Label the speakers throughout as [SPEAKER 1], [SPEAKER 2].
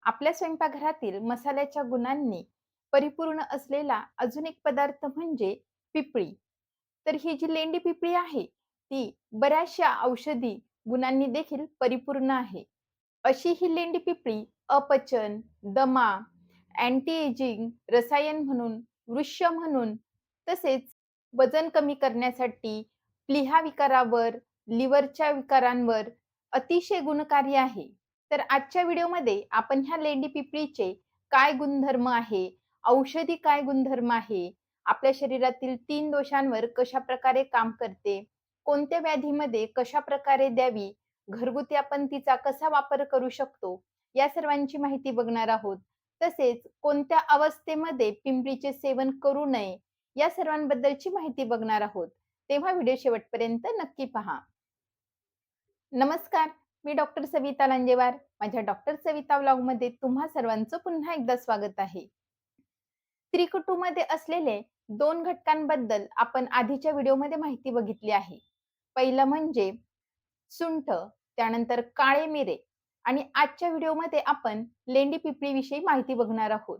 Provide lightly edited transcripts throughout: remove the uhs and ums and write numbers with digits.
[SPEAKER 1] आपल्या स्वयंपाकघरातील मसाल्याच्या गुणांनी परिपूर्ण असलेला अजून एक पदार्थ म्हणजे पिपळी. तर ही जी लेंडी पिपळी आहे, ती बऱ्याचशा औषधी गुणांनी देखील परिपूर्ण आहे. अशी ही लेंडी पिपळी अपचन, दमा, अँटी एजिंग, रसायन म्हणून, वृक्ष म्हणून, तसेच वजन कमी करण्यासाठी, प्लीहा विकारावर, लिव्हरच्या विकारांवर अतिशय गुणकारी आहे. तर आजच्या व्हिडिओमध्ये आपण ह्या लेंडी पिपळीचे काय गुणधर्म आहे, औषधी काय गुणधर्म आहे, आपल्या शरीरातील 3 दोषांवर कशाप्रकारे काम करते, कोणत्या व्याधीमध्ये कशाप्रकारे द्यावी, घरगुती आपण तिचा कसा वापर करू शकतो, या सर्वांची माहिती बघणार आहोत. तसेच कोणत्या अवस्थेमध्ये पिंपळीचे सेवन करू नये, या सर्वांबद्दलची माहिती बघणार आहोत. तेव्हा व्हिडिओ शेवटपर्यंत नक्की पहा. नमस्कार, मी डॉक्टर सविता लांजेवार. माझ्या डॉक्टर सविता व्लॉगमध्ये तुम्हा सर्वांचं पुन्हा एकदा स्वागत आहे. त्रिकुटूमध्ये असलेले 2 घटकांबद्दल आपण आधीच्या व्हिडिओमध्ये माहिती बघितली आहे. पहिलं म्हणजे सुंठ, त्यानंतर काळे मिरे आणि आजच्या व्हिडिओमध्ये आपण लेंडी पिपळीविषयी माहिती बघणार आहोत.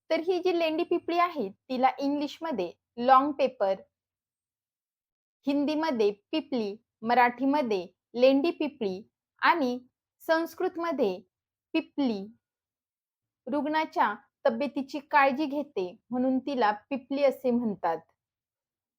[SPEAKER 1] तर ही जी लेंडी पिपळी आहे, तिला इंग्लिशमध्ये लाँग पेपर, हिंदीमध्ये पिपली, मराठीमध्ये लेंडी पिपळी आणि संस्कृतमध्ये पिपली, रुग्णाच्या तब्येतीची काळजी घेते म्हणून तिला पिपली असे म्हणतात.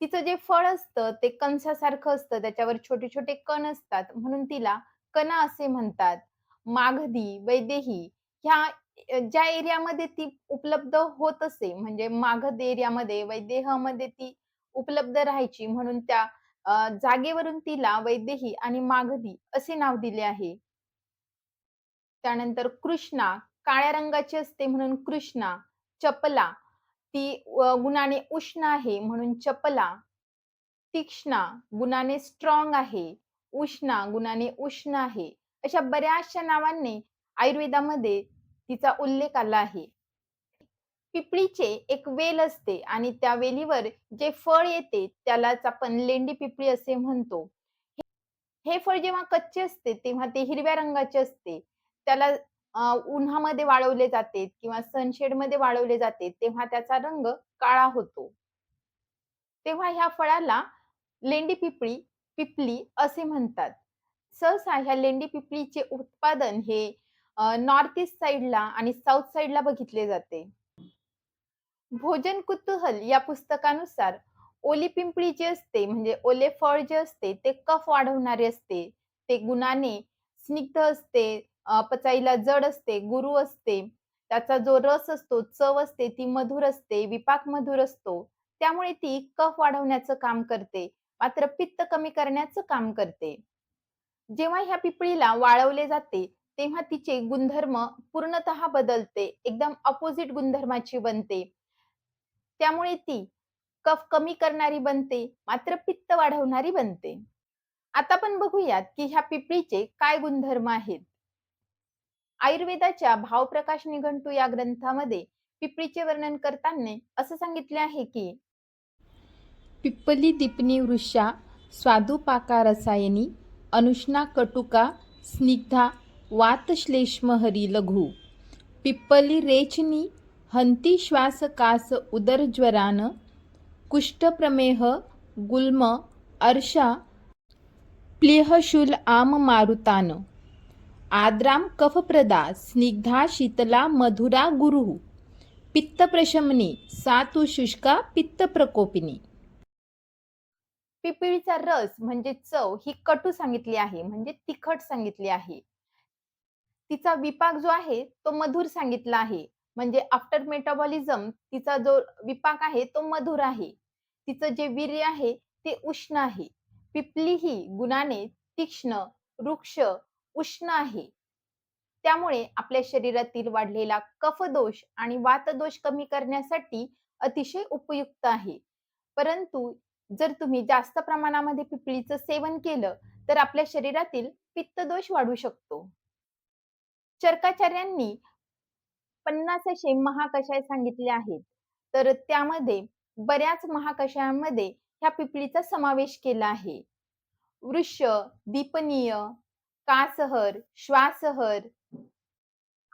[SPEAKER 1] तिचं जे फळ असतं ते कणसासारखं असतं, त्याच्यावर छोटे-छोटे कण असतात म्हणून तिला कणा असे म्हणतात. मागधी, वैदेही ह्या ज्या एरियामध्ये ती उपलब्ध होत असे, म्हणजे मागध एरियामध्ये, वैदेहमध्ये ती उपलब्ध राहायची म्हणून त्या जागेवरून तिला वैदेही आणि मागधी असे नाव दिले आहे. त्यानंतर कृष्णा, काळ्या रंगाची असते म्हणून कृष्णा. चपला, ती गुणाने उष्ण आहे म्हणून चपला. तीक्ष्णा, गुणाने स्ट्राँग आहे. उष्णा, गुणाने उष्ण आहे. अशा बऱ्याचशा नावांनी आयुर्वेदामध्ये तिचा उल्लेख आला आहे. पिपळीचे एक वेल असते आणि त्या वेलीवर जे फळ येते त्यालाच आपण लेंडी पिपळी असे म्हणतो. हे फळ जेव्हा कच्चे असते, तेव्हा ते हिरव्या रंगाचे असते. त्याला उन्हामध्ये वाळवले जाते किंवा सनशेडमध्ये वाळवले जाते, तेव्हा त्याचा रंग काळा होतो. तेव्हा ह्या फळाला लेंडी पिपळी, पिपली असे म्हणतात. सहसा ह्या लेंडी पिपळीचे उत्पादन हे नॉर्थ ईस्ट साइडला आणि साउथ साइडला बघितले जाते. भोजन कुतूहल या पुस्तकानुसार ओली पिंपळी जी असते म्हणजे ओले फळ जे असते ते कफ वाढवणारे असते. ते गुणाने स्निग्ध असते, पचायला जड असते, गुरू असते. त्याचा जो रस असतो, चव असते ती मधुर असते, विपाक मधुर असतो. त्यामुळे ती कफ वाढवण्याचं काम करते. मात्र पित्त कमी करण्याचं काम करते. जेव्हा ह्या पिपळीला वाळवले जाते, तेव्हा तिचे गुणधर्म पूर्णतः बदलते. एकदम अपोझिट गुणधर्माची बनते. त्यामुळे ती कफ कमी करणारी बनते, मात्र पित्त वाढवणारी बनते. आता आपण बघूयात, की ह्या पिपळीचे काय गुणधर्म आहेत. आयुर्वेदाच्या भावप्रकाश निघंटू या ग्रंथामध्ये पिपळीचे वर्णन करताना असं सांगितले आहे, की पिप्पली दीपनी वृषा स्वादुपाका रसायनी अनुष्णा कटुका स्निग्धा वातश्लेष्महरी लघु पिप्पली रेचनी हंती श्वास कास उदरज्वरान कुष्ठप्रमेह गुल्म अर्षा प्लीहशूल आम मारुतान आद्राम कफप्रदा स्निग्धा शीतला मधुरा गुरुः पित्तप्रशमनी सातु शुष्का पित्तप्रकोपिनी. पिपळीचा रस म्हणजे चव ही कटू सांगितली आहे, म्हणजे तिखट सांगितली आहे. तिचा विपाक जो आहे तो मधुर सांगितला आहे. म्हणजे आफ्टर मेटाबॉलिझम तिचा जो विपाक आहे तो मधुर आहे. तिचं जे वीर्य आहे ते उष्ण आहे. पिपली ही गुणाने तीक्ष्ण, रुक्ष, उष्ण आहे. त्यामुळे आपल्या शरीरातील वाढलेला कफदोष आणि वातदोष कमी करण्यासाठी अतिशय उपयुक्त आहे. परंतु जर तुम्ही जास्त प्रमाणामध्ये पिपळीचं सेवन केलं, तर आपल्या शरीरातील पित्तदोष वाढू शकतो. चरकाचार्यांनी 50 असे महाकषाय सांगितले आहेत. तर त्यामध्ये बऱ्याच महाकषायांमध्ये ह्या पिपळीचा समावेश केला आहे. वृष, दीपनीय, कासहर, श्वासहर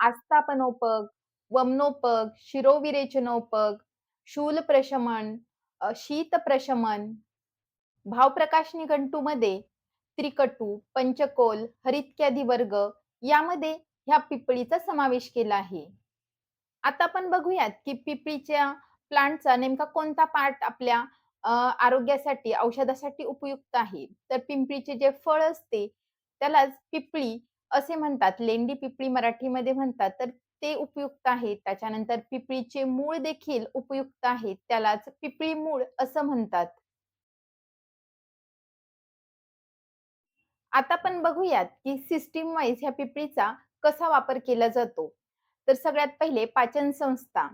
[SPEAKER 1] आस्थापनोपग, वमनोपग, शिरोविरेचनोपग, शूलप्रशमन, शीतप्रशमन, भावप्रकाश निघंटूमध्ये त्रिकटू, पंचकोल, हरित्यादी वर्ग यामध्ये ह्या पिपळीचा समावेश केला आहे. आता आपण बघूयात, की पिपळीच्या प्लांटचा नेमका कोणता पार्ट आपल्या आरोग्यासाठी, औषधासाठी उपयुक्त आहे. तर पिंपळीचे जे फळ असते, त्यालाच पिपळी असे म्हणतात. लेंडी पिपळी मराठीमध्ये म्हणतात. तर ते उपयुक्त आहे. त्याच्यानंतर पिपळीचे मूळ देखील उपयुक्त आहे. त्यालाच पिपळी मूळ असं म्हणतात. आता आपण बघूयात, की सिस्टम वाईज ह्या पिपळीचा कसा वापर केला जातो. तर सगळ्यात पहिले पाचन संस्था.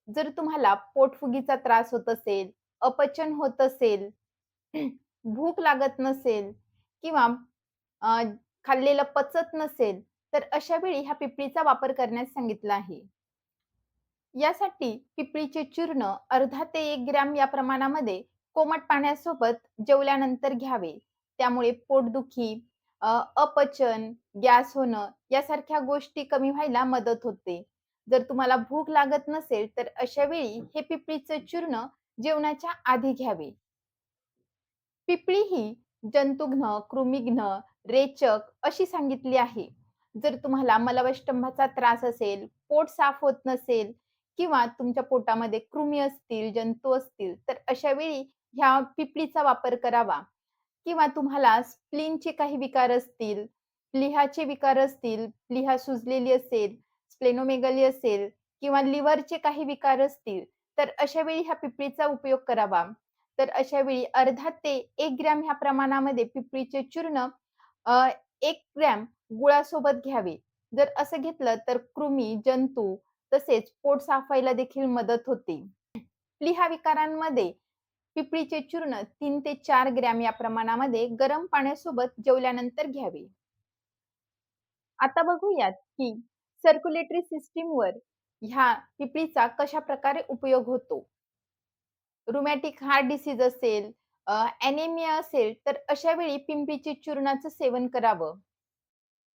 [SPEAKER 1] जर तुम्हाला पोटफुगीचा त्रास होत असेल, अपचन होत असेल, भूक लागत नसेल किंवा अ, खाल्लेलं पचत नसेल, तर अशा वेळी ह्या पिपळीचा वापर करण्यास सांगितलं आहे. यासाठी पिपळीचे चूर्ण अर्धा ते 1 ग्रॅम या प्रमाणामध्ये कोमट पाण्यासोबत जेवल्यानंतर घ्यावे. त्यामुळे पोटदुखी, अपचन, गॅस होणं यासारख्या गोष्टी कमी व्हायला मदत होते. जर तुम्हाला भूक लागत नसेल, तर अशा वेळी हे पिपळीचं चूर्ण जेवणाच्या आधी घ्यावे. पिपळी ही जंतुघ्न, कृमिघ्न, रेचक अशी सांगितली आहे. जर तुम्हाला मलबष्टंभाचा त्रास असेल, पोट साफ होत नसेल किंवा तुमच्या पोटामध्ये कृमी असतील, जंतू असतील, तर अशा वेळी ह्या पिपळीचा वापर करावा. किंवा तुम्हाला स्प्लीनचे काही विकार असतील, प्लीहाचे विकार असतील, प्लीहा सुजलेली असेल, स्प्लेनोमेगाली असेल किंवा लिव्हरचे काही विकार असतील, तर अशा वेळी ह्या पिपळीचा उपयोग करावा. तर अशा वेळी अर्धा ते 1 ग्रॅम ह्या प्रमाणामध्ये पिपळीचे चूर्ण 1 ग्रॅम गुळासोबत घ्यावे. जर असं घेतलं तर कृमी, जंतू तसेच पोट साफ व्हायला देखील मदत होते. प्लीहा विकारांमध्ये पिपळीचे चूर्ण 3 ते 4 ग्रॅम या प्रमाणामध्ये गरम पाण्यासोबत जेवल्यानंतर घ्यावे. आता बघूयात, की सर्क्युलेटरी सिस्टीमवर ह्या पिपळीचा कशाप्रकारे उपयोग होतो. रुमॅटिक हार्ट डिसीज असेल, ॲनेमिया असेल, तर अशा वेळी पिंपळीचे चूर्णाचं सेवन करावं.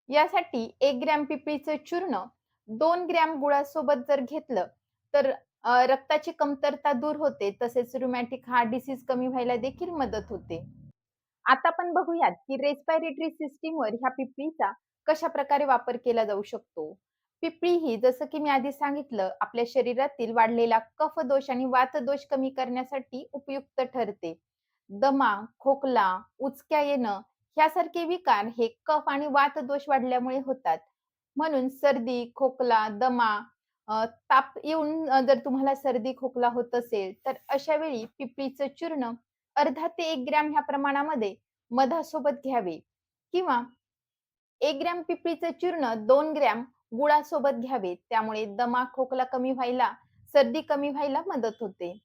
[SPEAKER 1] यासाठी 1 ग्रॅम पिपळीचं चूर्ण 2 ग्रॅम गुळासोबत जर घेतलं, तर रक्ताची कमतरता दूर होते. तसेच रुमॅटिक हार्ट डिसीज कमी व्हायला देखील मदत होते. आता आपण बघूयात, की रेस्पिरेटरी सिस्टमवर ह्या पिपळीचा कशाप्रकारे वापर केला जाऊ शकतो. पिपळी ही जसं की मी आधी सांगितलं, आपल्या शरीरातील वाढलेला कफदोष आणि वातदोष कमी करण्यासाठी उपयुक्त ठरते. दमा, खोकला, उचक्या येणं ह्यासारखे विकार हे कफ आणि वातदोष वाढल्यामुळे होतात. म्हणून सर्दी, खोकला, दमा, ताप येऊन जर तुम्हाला सर्दी, खोकला होत असेल, तर अशा वेळी पिपळीचं चूर्ण अर्धा ते 1 ग्रॅम ह्या प्रमाणामध्ये मधासोबत घ्यावे किंवा 1 ग्रॅम पिपळीचं चूर्ण 2 ग्रॅम गुळासोबत घ्यावे. त्यामुळे दमा, खोकला कमी व्हायला, सर्दी कमी व्हायला मदत होते.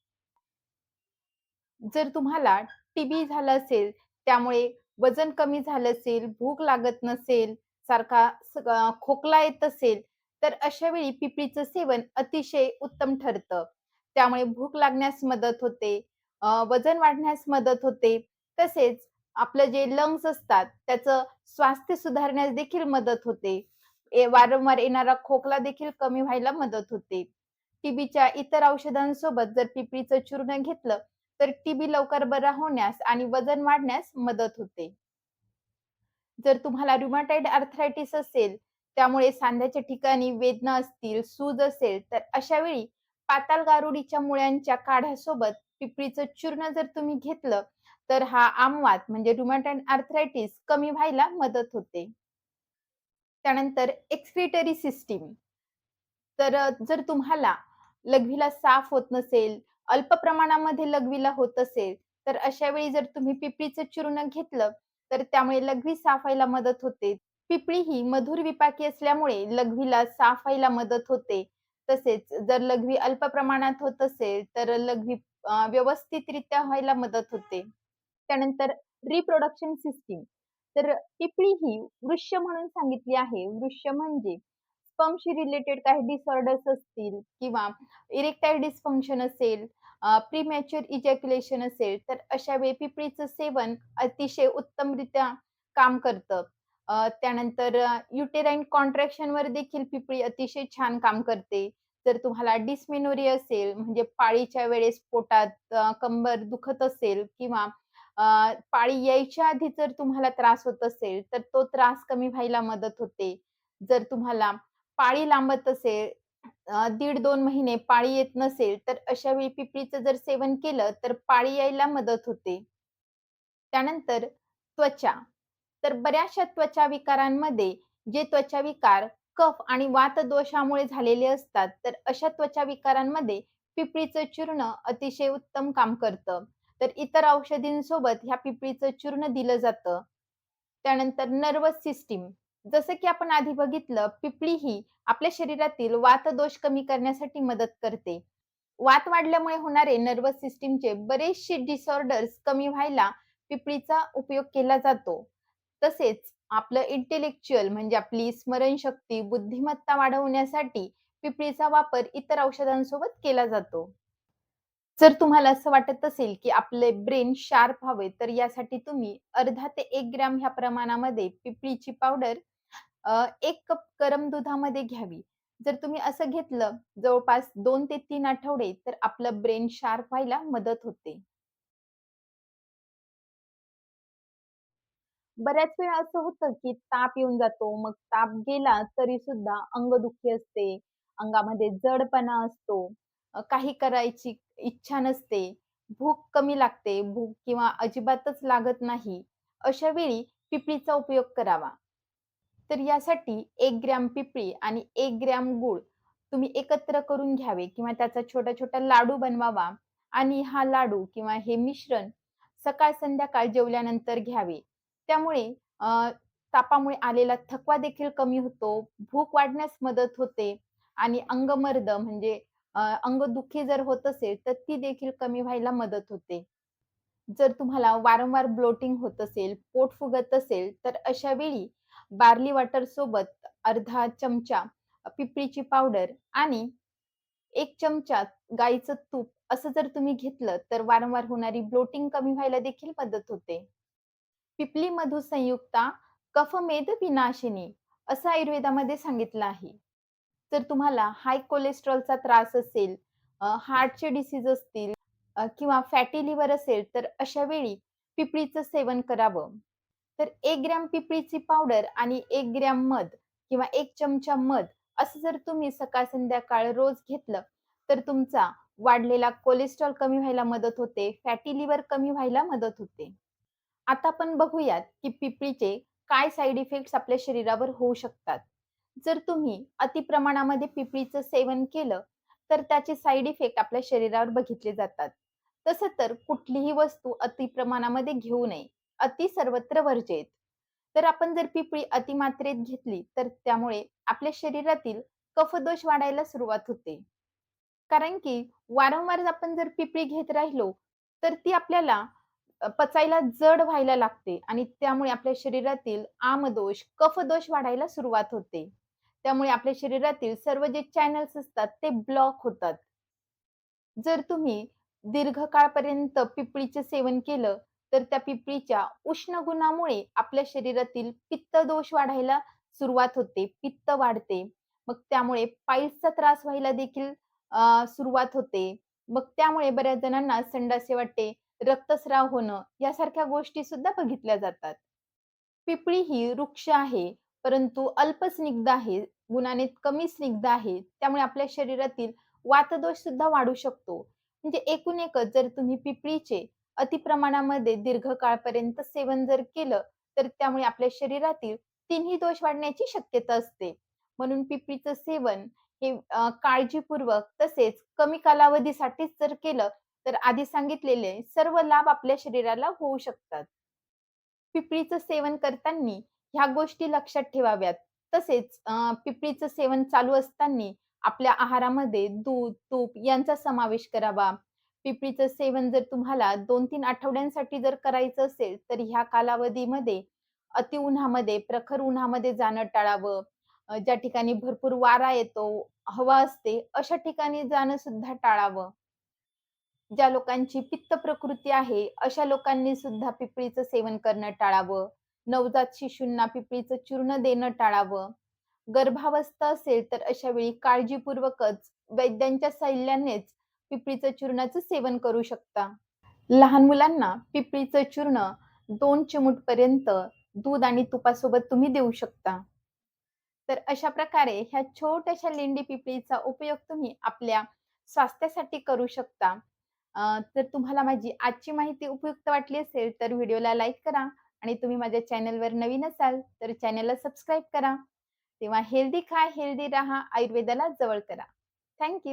[SPEAKER 1] जर तुम्हाला टीबी झालं असेल, त्यामुळे वजन कमी झालं असेल, भूक लागत नसेल, सारखा खोकला येत असेल, तर अशा वेळी पिपळीचं सेवन अतिशय उत्तम ठरतं. त्यामुळे भूक लागण्यास मदत होते, वजन वाढण्यास मदत होते. तसेच आपलं जे लंग्स असतात, त्याचं स्वास्थ्य सुधारण्यास देखील मदत होते. वारंवार येणारा खोकला देखील कमी व्हायला मदत होते. टीबीच्या इतर औषधांसोबत जर पिपळीचं चूर्ण घेतलं, तर टीबी लवकर बरा होण्यास आणि वजन वाढण्यास मदत होते. जर तुम्हाला रुमॅटॉइड आर्थरायटिस असेल, त्यामुळे सांध्याच्या ठिकाणी वेदना असतील, सूज असेल, तर अशा वेळी पाताळ गारुडीच्या मुळ्यांच्या काढ्यासोबत पिपळीचं चूर्ण जर तुम्ही घेतलं, तर हा आमवात म्हणजे रुमॅटॉइड आर्थरायटिस कमी व्हायला मदत होते. त्यानंतर एक्स्क्रिटरी सिस्टीम. तर जर तुम्हाला लघवीला साफ होत नसेल, अल्प प्रमाणामध्ये लघवीला होत असेल, तर अशा वेळी जर तुम्ही पिपळीचं चूर्ण घेतलं, तर त्यामुळे लघवी साफ व्हायला मदत होते. पिपळी ही मधुर विपाकी असल्यामुळे लघवीला साफ व्हायला मदत होते. तसेच जर लघवी अल्प प्रमाणात होत असेल, तर लघवी व्यवस्थितरित्या व्हायला मदत होते. त्यानंतर रिप्रोडक्शन सिस्टम. तर पिपळी ही वृक्ष म्हणून सांगितली आहे. वृक्ष म्हणजे स्पर्मशी रिलेटेड काही डिसऑर्डर्स असतील किंवा इरेक्टाईल डिस्फंक्शन असेल, प्रीमॅच्युअर इजॅक्युलेशन असेल, तर अशा वेळी पिपळीचं सेवन अतिशय उत्तमरित्या काम करतं. त्यानंतर युटेराइन कॉन्ट्रॅक्शनवर देखील पिपळी अतिशय छान काम करते. जर तुम्हाला डिस्मेनोरिया असेल, म्हणजे पाळीच्या वेळेस पोटात कंबर दुखत असेल किंवा पाळी यायच्या आधी जर तुम्हाला त्रास होत असेल, तर तो त्रास कमी व्हायला मदत होते. जर तुम्हाला पाळी लांबत असेल, 1.5-2 महिने पाळी येत नसेल, तर अशा वेळी पिपळीचं जर सेवन केलं, तर पाळी यायला मदत होते. त्यानंतर त्वचा. तर बऱ्याचशा त्वचा विकारांमध्ये जे त्वचा विकार कफ आणि वातदोषामुळे झालेले असतात, तर अशा त्वचा विकारांमध्ये पिपळीचं चूर्ण अतिशय उत्तम काम करतं. तर इतर औषधींसोबत ह्या पिपळीचं चूर्ण दिलं जातं. त्यानंतर नर्व्हस सिस्टम. जसं की आपण आधी बघितलं, पिपळी ही आपल्या शरीरातील वातदोष कमी करण्यासाठी मदत करते. वात वाढल्यामुळे होणारे नर्व्हस सिस्टमचे बरेचसे डिसऑर्डर्स कमी व्हायला पिपळीचा उपयोग केला जातो. तसेच आपलं इंटेलेक्चुअल म्हणजे आपली स्मरणशक्ती, बुद्धिमत्ता वाढवण्यासाठी पिपळीचा वापर इतर औषधांसोबत केला जातो. जर तुम्हाला असं वाटत असेल, की आपले ब्रेन शार्प व्हावे, तर यासाठी तुम्ही अर्धा ते 1 ग्रॅम ह्या प्रमाणामध्ये पिपळीची पावडर 1 कप गरम दुधामध्ये घ्यावी. जर तुम्ही असं घेतलं जवळपास 2 ते 3 आठवडे, तर आपलं ब्रेन शार्प व्हायला मदत होते. बऱ्याच वेळा असं होतं, की ताप येऊन जातो. मग ताप गेला तरी सुद्धा अंगदुखी असते, अंगामध्ये जडपणा असतो, काही करायची इच्छा नसते, भूक कमी लागते, भूक किंवा अजिबातच लागत नाही. अशा वेळी पिपळीचा उपयोग करावा. तर यासाठी 1 ग्रॅम पिपळी आणि 1 ग्रॅम गूळ तुम्ही एकत्र करून घ्यावे किंवा त्याचा छोटा-छोटा लाडू बनवावा आणि हा लाडू किंवा हे मिश्रण सकाळ-संध्याकाळ जेवल्यानंतर घ्यावे. त्यामुळे तापामुळे आलेला थकवा देखील कमी होतो, भूक वाढण्यास मदत होते आणि अंगमर्द म्हणजे अंगदुखी जर होत असेल, तर ती देखील कमी व्हायला मदत होते. जर तुम्हाला वारंवार ब्लोटिंग होत असेल, पोट फुगत असेल, तर अशा वेळी बार्ली वॉटर सोबत अर्धा चमचा पिपळीची पावडर आणि 1 चमचा गाईचं तूप असं जर तुम्ही घेतलं, तर वारंवार होणारी ब्लोटिंग कमी व्हायला देखील मदत होते. पिपली मधु संयुक्ता कफमेद विनाशिनी असं आयुर्वेदामध्ये सांगितलं आहे. जर तुम्हाला हाय कोलेस्ट्रॉलचा त्रास असेल, हार्टचे डिसीज असतील किंवा फॅटी लिव्हर असेल, तर अशा वेळी पिपळीचं सेवन करावं. तर 1 ग्रॅम पिपळीची पावडर आणि 1 ग्रॅम मध किंवा 1 चमचा मध असं जर तुम्ही सकाळ-संध्याकाळ रोज घेतलं, तर तुमचा वाढलेला कोलेस्ट्रॉल कमी व्हायला मदत होते, फॅटी लिव्हर कमी व्हायला मदत होते. आता आपण बघूयात, की पिपळीचे काय साइड इफेक्ट्स आपल्या शरीरावर होऊ शकतात. जर तुम्ही अति प्रमाणामध्ये पिपळीचं सेवन केलं, तर त्याचे साइड इफेक्ट आपल्या शरीरावर बघितले जातात. तसं तर कुठलीही वस्तू अति प्रमाणामध्ये घेऊ नये. अति सर्वत्र वर्जेत. तर आपण जर पिपळी अतिमात्रेत घेतली, तर त्यामुळे आपल्या शरीरातील कफदोष वाढायला सुरुवात होते. कारण की वारंवार आपण जर पिपळी घेत राहिलो, तर ती आपल्याला पचायला जड व्हायला लागते आणि त्यामुळे आपल्या शरीरातील आमदोष, कफदोष वाढायला सुरुवात होते. त्यामुळे आपल्या शरीरातील सर्व जे चॅनल्स असतात ते ब्लॉक होतात. जर तुम्ही दीर्घकाळपर्यंत पिपळीचे सेवन केलं, तर त्या पिपळीच्या उष्ण गुणामुळे आपल्या शरीरातील पित्त दोष वाढायला सुरुवात होते, पित्त वाढते. मग त्यामुळे पाईल्सचा त्रास व्हायला देखील सुरुवात होते. मग त्यामुळे बऱ्याच जणांना संडासे वाटते, रक्तस्राव होणं यासारख्या गोष्टी सुद्धा बघितल्या जातात. पिपळी ही वृक्ष आहे, परंतु अल्प स्निग्ध आहे, गुणाने कमी स्निग्ध आहे. त्यामुळे आपल्या शरीरातील वातदोष सुद्धा वाढू शकतो. म्हणजे एकूण एकच जर तुम्ही पिपळीचे अतिप्रमाणामध्ये दीर्घकाळपर्यंत सेवन जर केलं, तर त्यामुळे आपल्या शरीरातील तिन्ही दोष वाढण्याची शक्यता असते. म्हणून पिपळीचं सेवन हे काळजीपूर्वक तसेच कमी कालावधीसाठीच जर केलं, तर आधी सांगितलेले सर्व लाभ आपल्या शरीराला होऊ शकतात. पिपळीचं सेवन करतांनी ह्या गोष्टी लक्षात ठेवाव्यात. तसेच पिपळीचं सेवन चालू असताना आपल्या आहारामध्ये दूध, तूप यांचा समावेश करावा. पिपळीचं सेवन जर तुम्हाला 2-3 आठवड्यांसाठी जर करायचं असेल, तर ह्या कालावधीमध्ये अतिउन्हामध्ये, प्रखर उन्हामध्ये जाणं टाळावं. ज्या ठिकाणी भरपूर वारा येतो, हवा असते, अशा ठिकाणी जाणं सुद्धा टाळावं. ज्या लोकांची पित्त प्रकृती आहे, अशा लोकांनी सुद्धा पिपळीचं सेवन करणं टाळावं. नवजात शिशूंना पिपळीचं चूर्ण देणं टाळावं. गर्भावस्था असेल तर अशा वेळी काळजीपूर्वकच वैद्यांच्या सल्ल्यानेच पिपळीचं चूर्णाचं सेवन करू शकता. लहान मुलांना पिपळीचं चूर्ण 2 चिमूटपर्यंत दूध आणि तुपासोबत तुम्ही देऊ शकता. तर अशा प्रकारे ह्या छोट्याशा लेंडी पिपळीचा उपयोग तुम्ही आपल्या स्वास्थ्यासाठी करू शकता. तर तुम्हाला माझी आजची माहिती उपयुक्त वाटली असेल तर व्हिडिओला लाईक करा आणि तुम्ही माझ्या चॅनलवर नवीन असाल तर चॅनलला सबस्क्राईब करा. तेव्हा हेल्दी खा, हेल्दी राहा, आयुर्वेदाला जवळ करा. थँक